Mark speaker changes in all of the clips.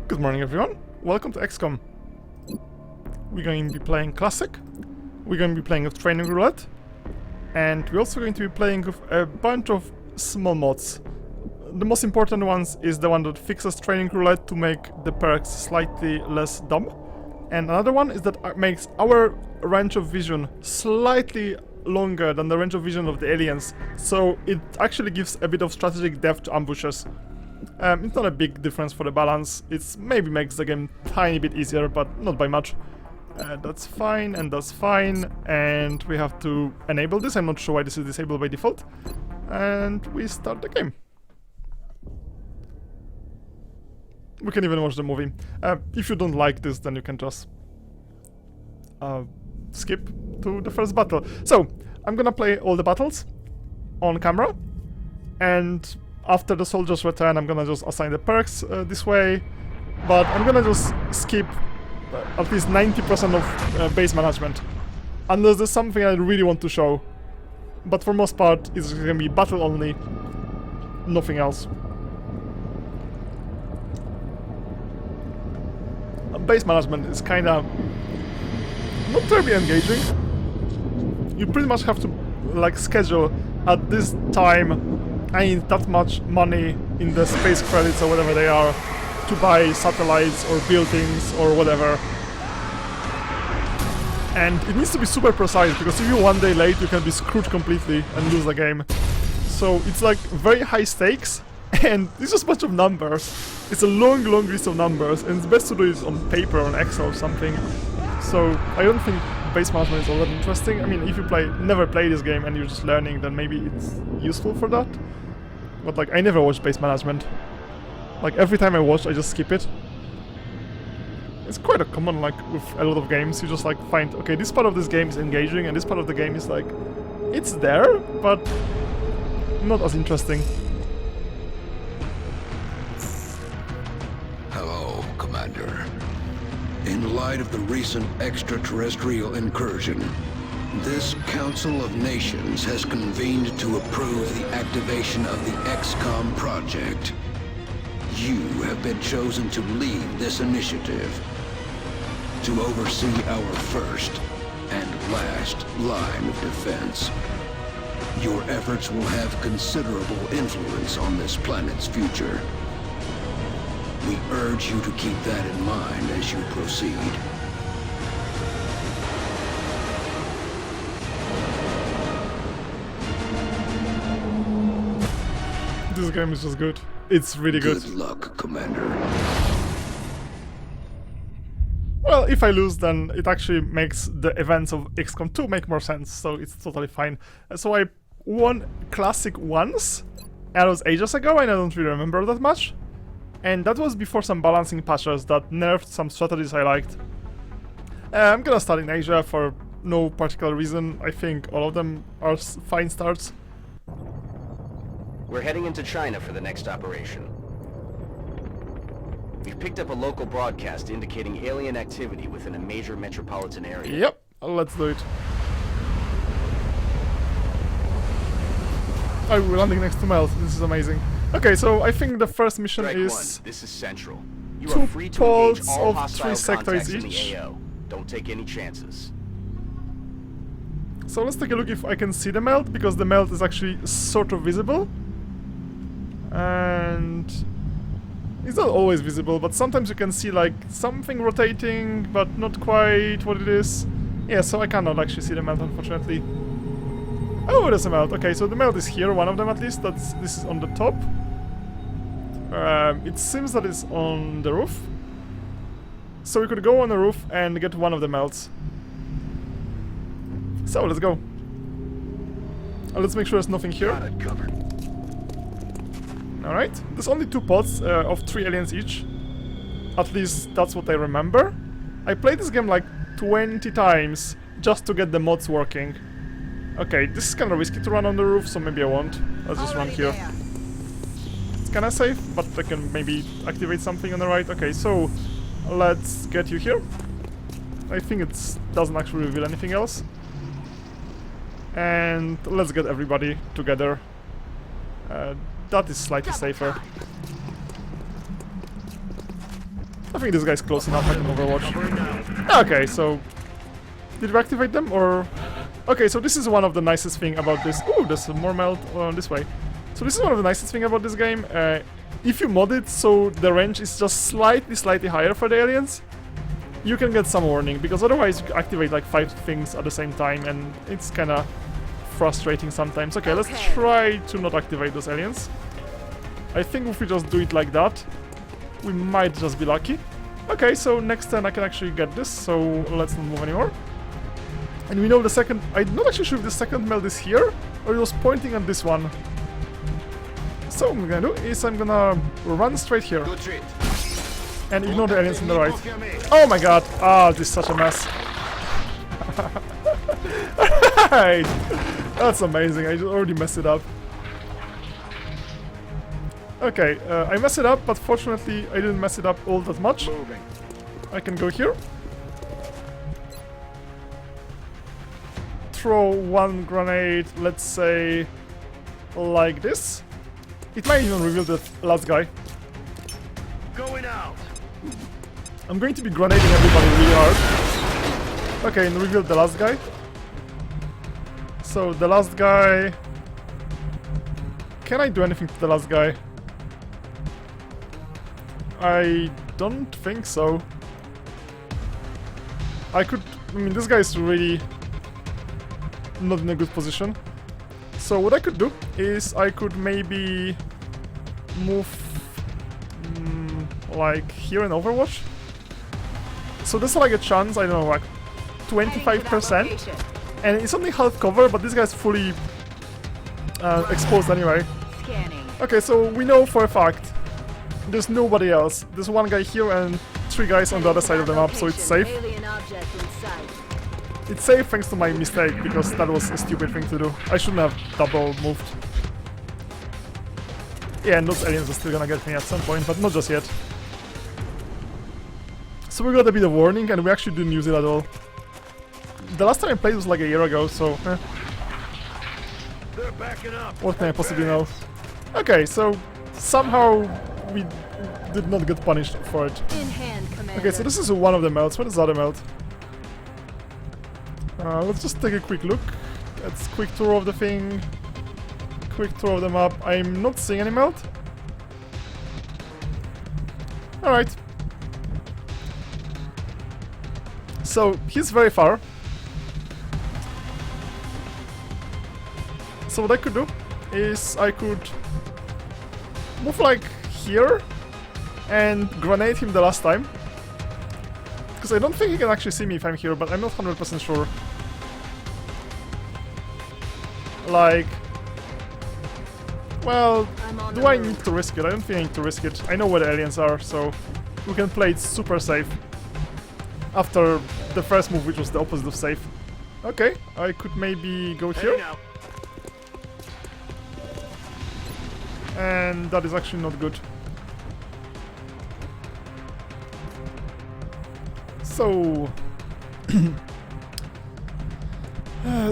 Speaker 1: Good morning, everyone. Welcome to XCOM. We're going to be playing Classic. We're going to be playing with Training Roulette. And we're also going to be playing with a bunch of small mods. The most important one is the one that fixes Training Roulette to make the perks slightly less dumb. And another one is that makes our range of vision slightly longer than the range of vision of the aliens. So it actually gives a bit of strategic depth to ambushes. It's not a big difference for the balance. It maybe makes the game a tiny bit easier, but not by much. That's fine, and that's fine. And we have to enable this. I'm not sure why this is disabled by default. And we start the game. We can even watch the movie. If you don't like this, then you can just skip to the first battle. So, I'm gonna play all the battles on camera. And after the soldiers return, I'm gonna just assign the perks this way, but I'm gonna just skip at least 90% of base management, unless there's something I really want to show. But for most part, it's gonna be battle only, nothing else. Base management is kinda not terribly engaging. You pretty much have to like schedule at this time. I need that much money in the space credits or whatever they are to buy satellites or buildings or whatever. And it needs to be super precise, because if you're one day late, you can be screwed completely and lose the game. So it's like very high stakes, and it's just a bunch of numbers. It's a long list of numbers, and it's best to do it on paper or on Excel or something. So I don't think base management is all that interesting. I mean, if you never play this game and you're just learning, then maybe it's useful for that. But like, I never watch base management. Like, every time I watch, I just skip it. It's quite a common, like, with a lot of games. You just like find, okay, this part of this game is engaging, and this part of the game is like, it's there, but not as interesting.
Speaker 2: Hello, Commander. In light of the recent extraterrestrial incursion, this Council of Nations has convened to approve the activation of the XCOM project. You have been chosen to lead this initiative, to oversee our first and last line of defense. Your efforts will have considerable influence on this planet's future. We urge you to keep that in mind as you proceed.
Speaker 1: This game is just good. It's really good.
Speaker 2: Good luck, Commander.
Speaker 1: Well, if I lose, then it actually makes the events of XCOM 2 make more sense, so it's totally fine. So I won Classic once, and that was ages ago, and I don't really remember that much. And that was before some balancing patches that nerfed some strategies I liked. I'm gonna start in Asia for no particular reason. I think all of them are fine starts.
Speaker 3: We're heading into China for the next operation. We've picked up a local broadcast indicating alien activity within a major metropolitan area.
Speaker 1: Yep, let's do it. Oh, we're landing next to Melt. This is amazing. Okay, so I think the first mission
Speaker 3: Strike
Speaker 1: is
Speaker 3: one. This is Central. You
Speaker 1: two
Speaker 3: are free to engage
Speaker 1: poles
Speaker 3: all
Speaker 1: of
Speaker 3: hostile
Speaker 1: 3 sectors
Speaker 3: contacts in
Speaker 1: each.
Speaker 3: the AO. Don't take any chances.
Speaker 1: So let's take a look if I can see the melt, because the melt is actually sort of visible. And it's not always visible, but sometimes you can see like something rotating, but not quite what it is. Yeah, so I cannot actually see the melt, unfortunately. Oh, there's a melt. Okay, so the melt is here, one of them at least. This is on the top. It seems that it's on the roof. So we could go on the roof and get one of the melts. So let's go. Let's make sure there's nothing here.
Speaker 3: Got it covered.
Speaker 1: Alright, there's only 2 pods of 3 aliens each. At least that's what I remember. I played this game like 20 times just to get the mods working. Okay, this is kinda risky to run on the roof, so maybe I won't. Let's just run here. It's kinda safe, but I can maybe activate something on the right. Okay, so let's get you here. I think it doesn't actually reveal anything else. And let's get everybody together. That is slightly safer. I think this guy's close enough, I can overwatch. Okay, so... Did we activate them, or... Okay, so this is one of the nicest thing about this... Ooh, there's more melt this way. So this is one of the nicest thing about this game. If you mod it so the range is just slightly higher for the aliens, you can get some warning, because otherwise you activate like 5 things at the same time, and it's kinda frustrating sometimes. Okay, let's try to not activate those aliens. I think if we just do it like that, we might just be lucky. Okay, so next turn I can actually get this, so let's not move anymore. And we know the second... I'm not actually sure if the second meld is here, or it was pointing at this one. So what I'm gonna do is I'm gonna run straight here. And ignore the aliens on the right. Oh my god! Ah, this is such a mess. Right. That's amazing, I already messed it up. Okay, I messed it up, but fortunately I didn't mess it up all that much. I can go here. Throw one grenade, let's say, like this. It might even reveal the last guy.
Speaker 4: Going out.
Speaker 1: I'm going to be grenading everybody really hard. Okay, and reveal the last guy. So the last guy... Can I do anything to the last guy? I don't think so. I could... I mean, this guy is really not in a good position. So what I could do is I could maybe move like here in Overwatch. So there's like a chance, I don't know, like 25%. And it's only half cover, but this guy's fully exposed anyway. Okay, so we know for a fact there's nobody else. There's one guy here and 3 guys on the other side of the map, so it's safe. It's safe thanks to my mistake, because that was a stupid thing to do. I shouldn't have double moved. Yeah, and those aliens are still gonna get me at some point, but not just yet. So we got a bit of warning, and we actually didn't use it at all. The last time I played was like a year ago, so...
Speaker 4: They're backing up.
Speaker 1: What can I possibly know? Okay, so somehow we did not get punished for it. Okay, so this is one of the melts. What is the other melt? Let's just take a quick look. Let's quick tour of the thing. Quick tour of the map. I'm not seeing any melt. Alright. So, he's very far. So what I could do is I could move like here and grenade him the last time. Because I don't think he can actually see me if I'm here, but I'm not 100% sure. Like... Well, do I need to risk it? I don't think I need to risk it. I know where the aliens are, so we can play it super safe. After the first move, which was the opposite of safe. Okay, I could maybe go here. And that is actually not good. So...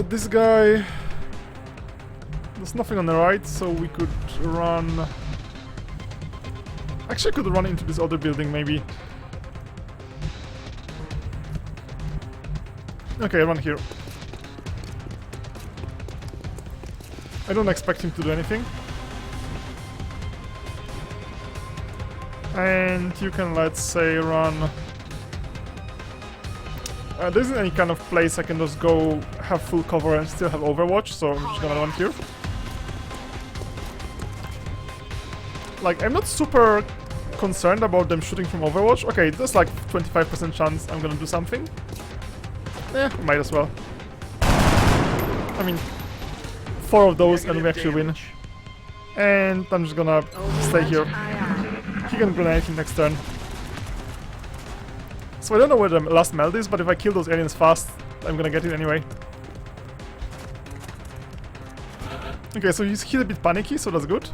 Speaker 1: this guy... There's nothing on the right, so we could run... Actually, I could run into this other building, maybe. Okay, run here. I don't expect him to do anything. And you can, let's say, run... there isn't any kind of place I can just go have full cover and still have Overwatch, so I'm just gonna run here. Like, I'm not super concerned about them shooting from Overwatch. Okay, there's like 25% chance I'm gonna do something. Eh, might as well. I mean, 4 of those and we actually win. And I'm just gonna stay here. He can grenade him next turn. So I don't know where the last meld is, but if I kill those aliens fast, I'm gonna get it anyway. Okay, so he's a bit panicky, so that's good.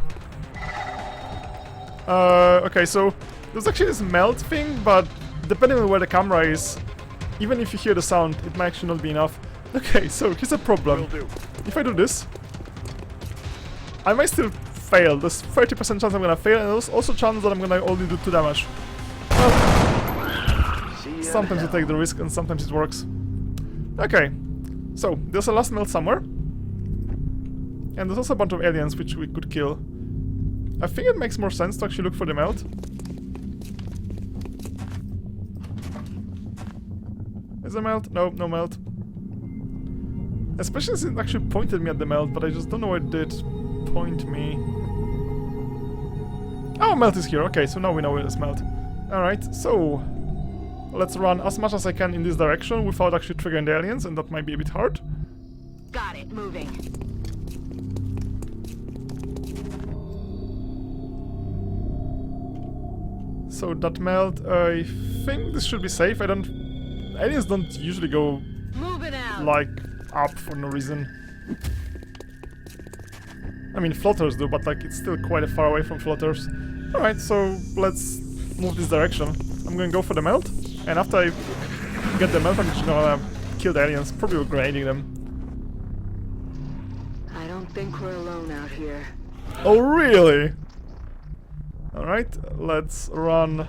Speaker 1: Okay, so there's actually this melt thing, but depending on where the camera is, even if you hear the sound, it might actually not be enough. Okay, so here's a problem. If I do this, I might still fail. There's 30% chance I'm gonna fail, and there's also chance that I'm gonna only do 2 damage. Well,
Speaker 4: See ya
Speaker 1: Sometimes you
Speaker 4: in
Speaker 1: take the risk and sometimes it works. Okay, so there's a last melt somewhere. And there's also a bunch of aliens which we could kill. I think it makes more sense to actually look for the melt. Is there melt? No, no melt. Especially since it actually pointed me at the melt, but I just don't know where it did point me. Oh, melt is here. Okay, so now we know where it's melt. Alright, so let's run as much as I can in this direction without actually triggering the aliens, and that might be a bit hard.
Speaker 5: Got it, moving.
Speaker 1: So that melt, I think this should be safe. Aliens don't usually go
Speaker 5: Moving out.
Speaker 1: like up for no reason. I mean, floaters do, but like it's still quite far away from floaters. Alright, so let's move this direction. I'm gonna go for the melt, and after I get the melt, I'm just gonna kill the aliens, probably grenading them.
Speaker 5: I don't think we're alone out here.
Speaker 1: Oh, really? Alright, let's run.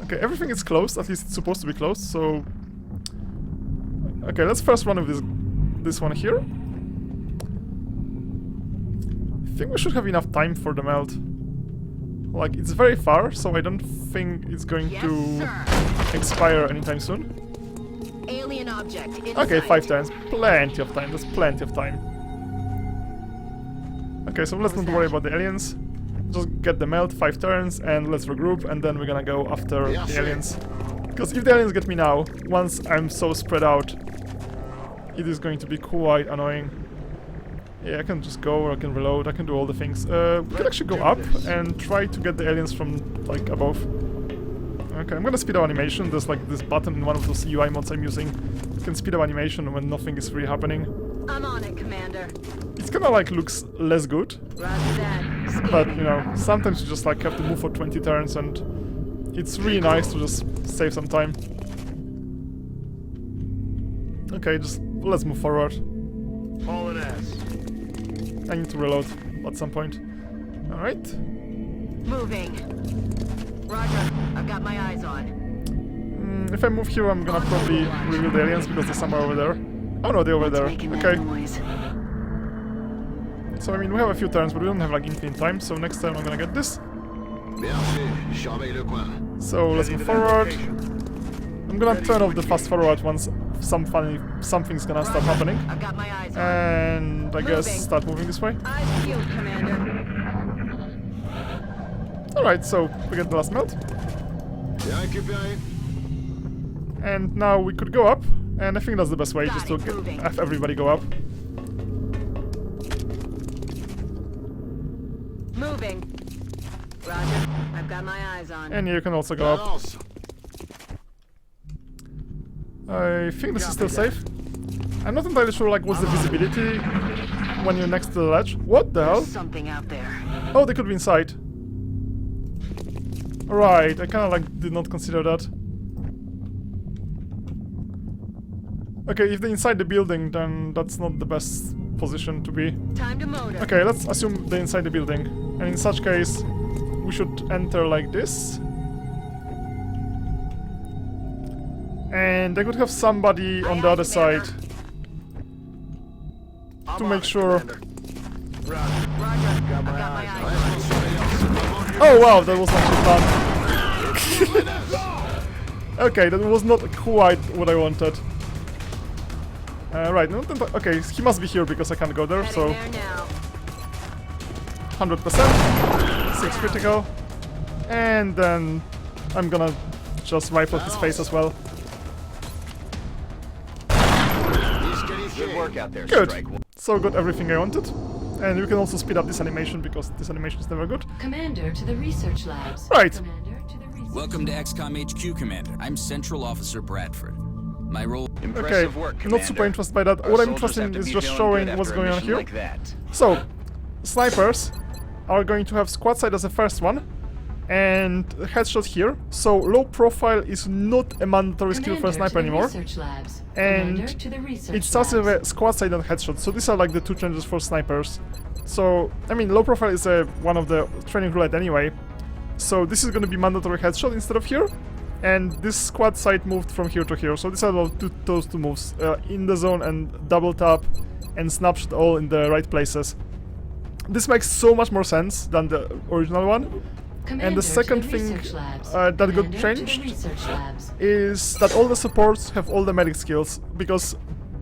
Speaker 1: Okay, everything is closed, at least it's supposed to be closed, so... Okay, let's first run with this one here. I think we should have enough time for the melt. Like, it's very far, so I don't think it's going
Speaker 5: Yes,
Speaker 1: to
Speaker 5: sir.
Speaker 1: expire anytime soon.
Speaker 5: Alien object in
Speaker 1: Okay,
Speaker 5: sight.
Speaker 1: 5 turns. Plenty of time, that's plenty of time. Okay, so let's not worry about the aliens. Just get the melt, 5 turns, and let's regroup, and then we're gonna go after the aliens. Because if the aliens get me now, once I'm so spread out, it is going to be quite annoying. Yeah, I can just go, or I can reload, I can do all the things. We can actually go up and try to get the aliens from, like, above. Okay, I'm gonna speed up animation. There's, like, this button in one of those UI mods I'm using. You can speed up animation when nothing is really happening.
Speaker 5: I'm on it, Commander.
Speaker 1: It's kinda, like, looks less good.
Speaker 5: Roger that.
Speaker 1: But, you know, sometimes you just like have to move for 20 turns, and it's really nice to just save some time. Okay, just let's move forward.
Speaker 4: Hauling ass.
Speaker 1: I need to reload at some point. Alright.
Speaker 5: Moving. Roger. I've got my eyes on.
Speaker 1: If I move here, I'm gonna probably reveal the aliens because they're somewhere over there. Oh no, they're over there.
Speaker 5: Making that
Speaker 1: Okay.
Speaker 5: noise.
Speaker 1: So, I mean, we have a few turns, but we don't have like infinite time, so next time I'm gonna get this. So, let's move forward. I'm gonna turn off the fast forward once something's gonna start happening.
Speaker 5: I've got my eyes on.
Speaker 1: And I guess
Speaker 5: Moving.
Speaker 1: start moving this way.
Speaker 5: Eyes peeled, Commander.
Speaker 1: Alright, so we get the last melt. And now we could go up, and I think that's the best way,
Speaker 5: Got
Speaker 1: just to
Speaker 5: it, moving.
Speaker 1: have everybody go up.
Speaker 5: Moving. Roger. I've got my eyes on.
Speaker 1: And you can also go up. I think this is still safe. I'm not entirely sure, like, what's the visibility when you're next to the ledge. What the hell?
Speaker 5: There's something out there.
Speaker 1: Oh, they could be inside. Right, I kinda, like, did not consider that. Okay, if they're inside the building, then that's not the best position to be.
Speaker 5: Time to motor.
Speaker 1: Okay, let's assume they're inside the building. And in such case, we should enter like this. And I could have somebody on the other side to make sure.
Speaker 5: Roger. I've got my eyes on.
Speaker 1: Oh wow, that was actually fun. Okay, that was not quite what I wanted. Right, okay, he must be here because I can't go there, so
Speaker 5: Heading there now.
Speaker 1: 100%, 6 critical, and then I'm gonna just rifle his face as well.
Speaker 3: Good work out there,
Speaker 1: Good.
Speaker 3: Strike.
Speaker 1: So got everything I wanted. And we can also speed up this animation because this animation is never good.
Speaker 6: Commander to the research labs.
Speaker 1: Right.
Speaker 6: Commander to the research
Speaker 7: Welcome to XCOM HQ, Commander. I'm Central Officer Bradford. My role...
Speaker 1: Okay,
Speaker 3: Impressive work,
Speaker 1: not
Speaker 3: Commander.
Speaker 1: super interested by that.
Speaker 3: Our
Speaker 1: What I'm
Speaker 3: soldiers
Speaker 1: interested
Speaker 3: have
Speaker 1: in
Speaker 3: to
Speaker 1: is
Speaker 3: be
Speaker 1: just
Speaker 3: feeling
Speaker 1: showing
Speaker 3: good
Speaker 1: what's
Speaker 3: after a
Speaker 1: going on
Speaker 3: mission
Speaker 1: here.
Speaker 3: like that.
Speaker 1: So, snipers are going to have squad side as the first one, and headshot here. So low profile is not a mandatory skill for a
Speaker 6: Commander to
Speaker 1: sniper
Speaker 6: the
Speaker 1: anymore.
Speaker 6: research labs.
Speaker 1: And
Speaker 6: Commander to the research
Speaker 1: it starts with
Speaker 6: labs.
Speaker 1: a squad side and headshot. So these are like the two changes for snipers. So, I mean, low profile is one of the training roulette anyway. So this is going to be mandatory headshot instead of here. and this squad site moved from here to here. So these are those two moves, in the zone and double tap and snapshot all in the right places. This makes so much more sense than the original one.
Speaker 6: Commander
Speaker 1: And the second
Speaker 6: to
Speaker 1: thing
Speaker 6: research labs.
Speaker 1: that got
Speaker 6: Commander to the
Speaker 1: changed
Speaker 6: research labs.
Speaker 1: is that all the supports have all the medic skills, because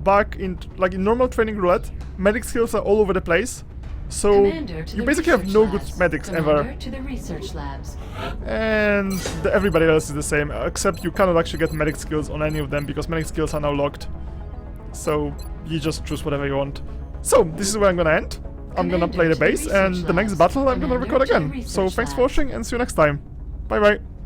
Speaker 1: back in normal training roulette, medic skills are all over the place. So
Speaker 6: Commander to
Speaker 1: you
Speaker 6: the
Speaker 1: basically have
Speaker 6: research
Speaker 1: no
Speaker 6: labs.
Speaker 1: good medics
Speaker 6: Commander
Speaker 1: ever.
Speaker 6: to the research labs.
Speaker 1: And everybody else is the same, except you cannot actually get medic skills on any of them because medic skills are now locked. So you just choose whatever you want. So this is where I'm gonna end. I'm gonna play the base, and the next battle I'm gonna record again. So thanks for watching and see you next time. Bye bye.